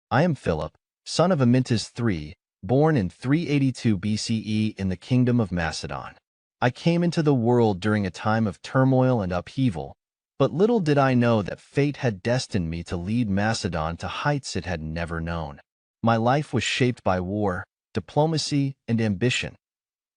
I am Philip, son of Amyntas III, born in 382 BCE in the kingdom of Macedon. I came into the world during a time of turmoil and upheaval, but little did I know that fate had destined me to lead Macedon to heights it had never known. My life was shaped by war, diplomacy, and ambition,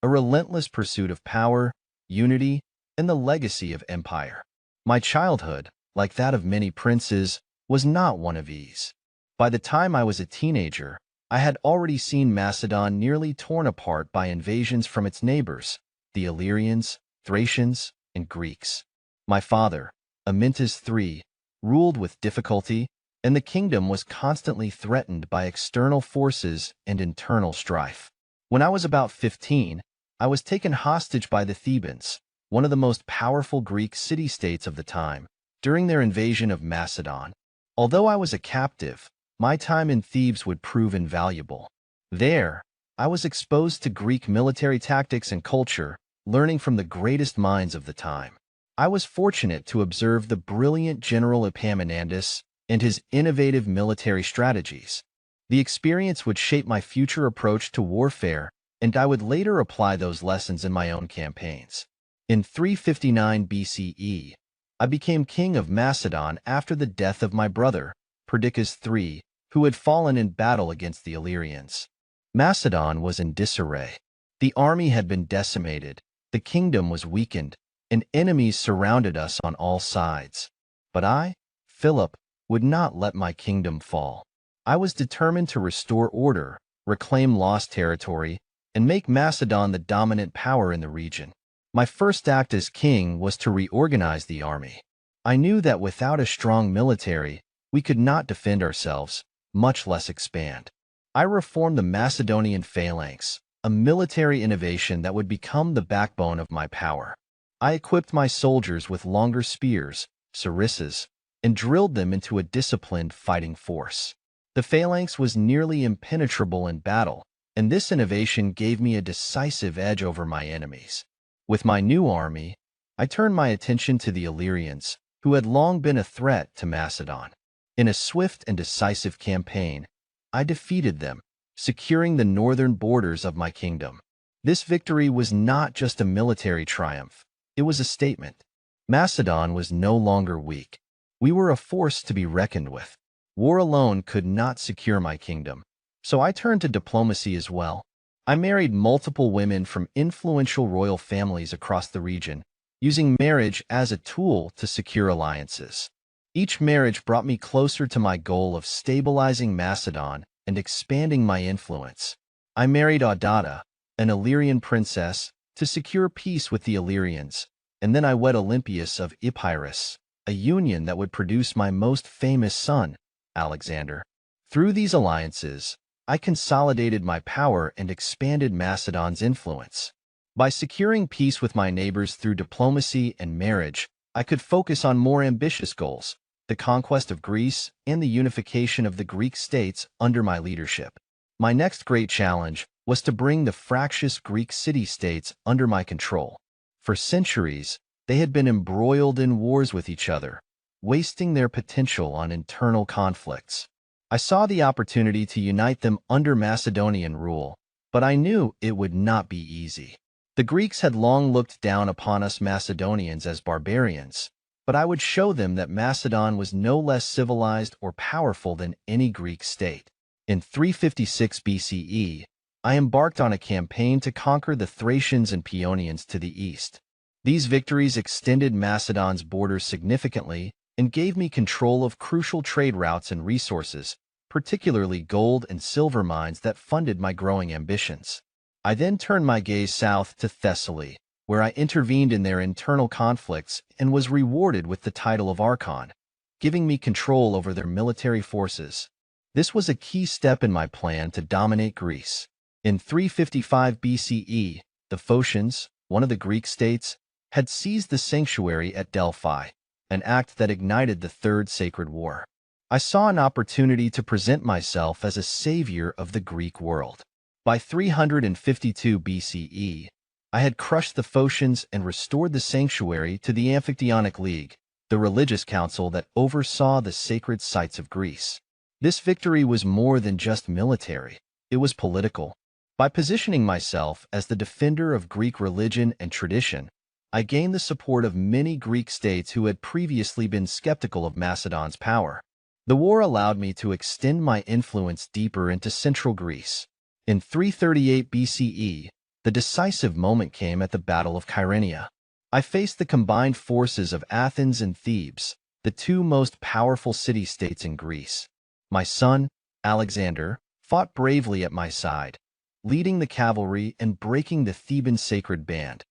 a relentless pursuit of power, unity, and the legacy of empire. My childhood, like that of many princes, was not one of ease. By the time I was a teenager, I had already seen Macedon nearly torn apart by invasions from its neighbors, the Illyrians, Thracians, and Greeks. My father, Amyntas III, ruled with difficulty, and the kingdom was constantly threatened by external forces and internal strife. When I was about 15, I was taken hostage by the Thebans, one of the most powerful Greek city-states of the time, during their invasion of Macedon. Although I was a captive, my time in Thebes would prove invaluable. There, I was exposed to Greek military tactics and culture, learning from the greatest minds of the time. I was fortunate to observe the brilliant General Epaminondas and his innovative military strategies. The experience would shape my future approach to warfare, and I would later apply those lessons in my own campaigns. In 359 BCE, I became king of Macedon after the death of my brother, Perdiccas III, who had fallen in battle against the Illyrians. Macedon was in disarray. The army had been decimated, the kingdom was weakened, and enemies surrounded us on all sides. But I, Philip, would not let my kingdom fall. I was determined to restore order, reclaim lost territory, and make Macedon the dominant power in the region. My first act as king was to reorganize the army. I knew that without a strong military, we could not defend ourselves, much less expand. I reformed the Macedonian phalanx, a military innovation that would become the backbone of my power. I equipped my soldiers with longer spears, sarissas, and drilled them into a disciplined fighting force. The phalanx was nearly impenetrable in battle, and this innovation gave me a decisive edge over my enemies. With my new army, I turned my attention to the Illyrians, who had long been a threat to Macedon. In a swift and decisive campaign, I defeated them, securing the northern borders of my kingdom. This victory was not just a military triumph, it was a statement. Macedon was no longer weak. We were a force to be reckoned with. War alone could not secure my kingdom, so I turned to diplomacy as well. I married multiple women from influential royal families across the region, using marriage as a tool to secure alliances. Each marriage brought me closer to my goal of stabilizing Macedon and expanding my influence. I married Audata, an Illyrian princess, to secure peace with the Illyrians, and then I wed Olympias of Epirus, a union that would produce my most famous son, Alexander. Through these alliances, I consolidated my power and expanded Macedon's influence. By securing peace with my neighbors through diplomacy and marriage, I could focus on more ambitious goals, the conquest of Greece and the unification of the Greek states under my leadership. My next great challenge was to bring the fractious Greek city-states under my control. For centuries, they had been embroiled in wars with each other, wasting their potential on internal conflicts. I saw the opportunity to unite them under Macedonian rule, but I knew it would not be easy. The Greeks had long looked down upon us Macedonians as barbarians, but I would show them that Macedon was no less civilized or powerful than any Greek state. In 356 BCE, I embarked on a campaign to conquer the Thracians and Paeonians to the east. These victories extended Macedon's borders significantly and gave me control of crucial trade routes and resources, particularly gold and silver mines that funded my growing ambitions. I then turned my gaze south to Thessaly, where I intervened in their internal conflicts and was rewarded with the title of Archon, giving me control over their military forces. This was a key step in my plan to dominate Greece. In 355 BCE, the Phocians, one of the Greek states, had seized the sanctuary at Delphi, an act that ignited the Third Sacred War. I saw an opportunity to present myself as a savior of the Greek world. By 352 BCE, I had crushed the Phocians and restored the sanctuary to the Amphictyonic League, the religious council that oversaw the sacred sites of Greece. This victory was more than just military. It was political. By positioning myself as the defender of Greek religion and tradition, I gained the support of many Greek states who had previously been skeptical of Macedon's power. The war allowed me to extend my influence deeper into central Greece. In 338 BCE, the decisive moment came at the Battle of Kyrenia. I faced the combined forces of Athens and Thebes, the two most powerful city-states in Greece. My son, Alexander, fought bravely at my side, leading the cavalry and breaking the Theban sacred band,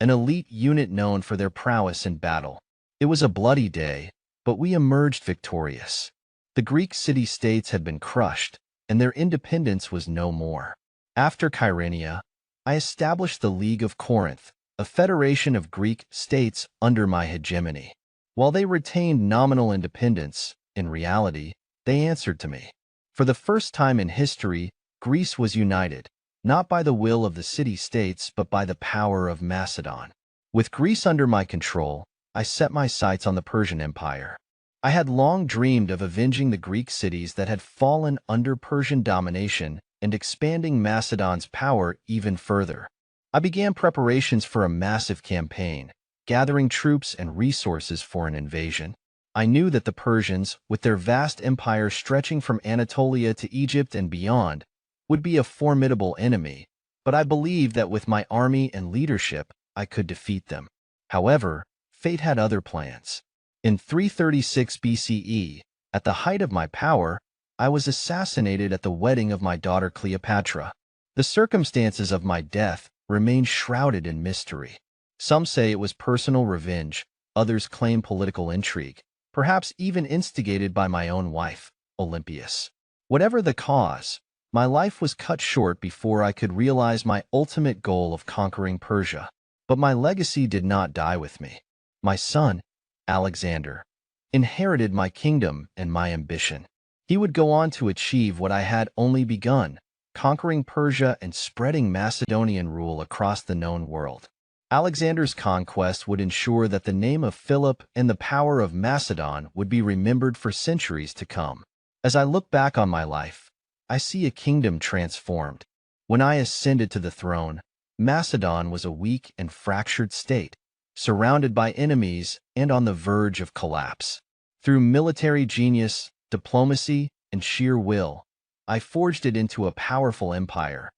an elite unit known for their prowess in battle. It was a bloody day, but we emerged victorious. The Greek city-states had been crushed, and their independence was no more. After Kyrenia, I established the League of Corinth, a federation of Greek states under my hegemony. While they retained nominal independence, in reality, they answered to me. For the first time in history, Greece was united, not by the will of the city-states but by the power of Macedon. With Greece under my control, I set my sights on the Persian Empire. I had long dreamed of avenging the Greek cities that had fallen under Persian domination and expanding Macedon's power even further. I began preparations for a massive campaign, gathering troops and resources for an invasion. I knew that the Persians, with their vast empire stretching from Anatolia to Egypt and beyond, would be a formidable enemy, but I believed that with my army and leadership, I could defeat them. However, fate had other plans. In 336 BCE, at the height of my power, I was assassinated at the wedding of my daughter Cleopatra. The circumstances of my death remain shrouded in mystery. Some say it was personal revenge, others claim political intrigue, perhaps even instigated by my own wife, Olympias. Whatever the cause, my life was cut short before I could realize my ultimate goal of conquering Persia. But my legacy did not die with me. My son, Alexander, inherited my kingdom and my ambition. He would go on to achieve what I had only begun, conquering Persia and spreading Macedonian rule across the known world. Alexander's conquest would ensure that the name of Philip and the power of Macedon would be remembered for centuries to come. As I look back on my life, I see a kingdom transformed. When I ascended to the throne, Macedon was a weak and fractured state, surrounded by enemies and on the verge of collapse. Through military genius, diplomacy, and sheer will, I forged it into a powerful empire,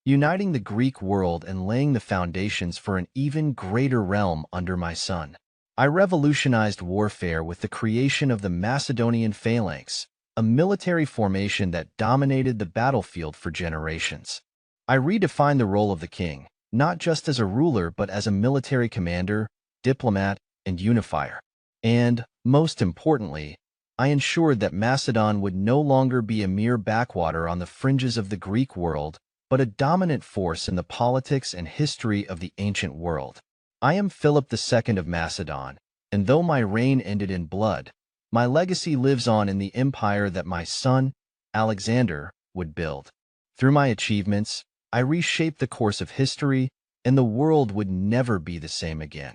uniting the Greek world and laying the foundations for an even greater realm under my son. I revolutionized warfare with the creation of the Macedonian phalanx, a military formation that dominated the battlefield for generations. I redefined the role of the king, not just as a ruler but as a military commander, diplomat, and unifier. And, most importantly, I ensured that Macedon would no longer be a mere backwater on the fringes of the Greek world, but a dominant force in the politics and history of the ancient world. I am Philip II of Macedon, and though my reign ended in blood, my legacy lives on in the empire that my son, Alexander, would build. Through my achievements, I reshaped the course of history, and the world would never be the same again.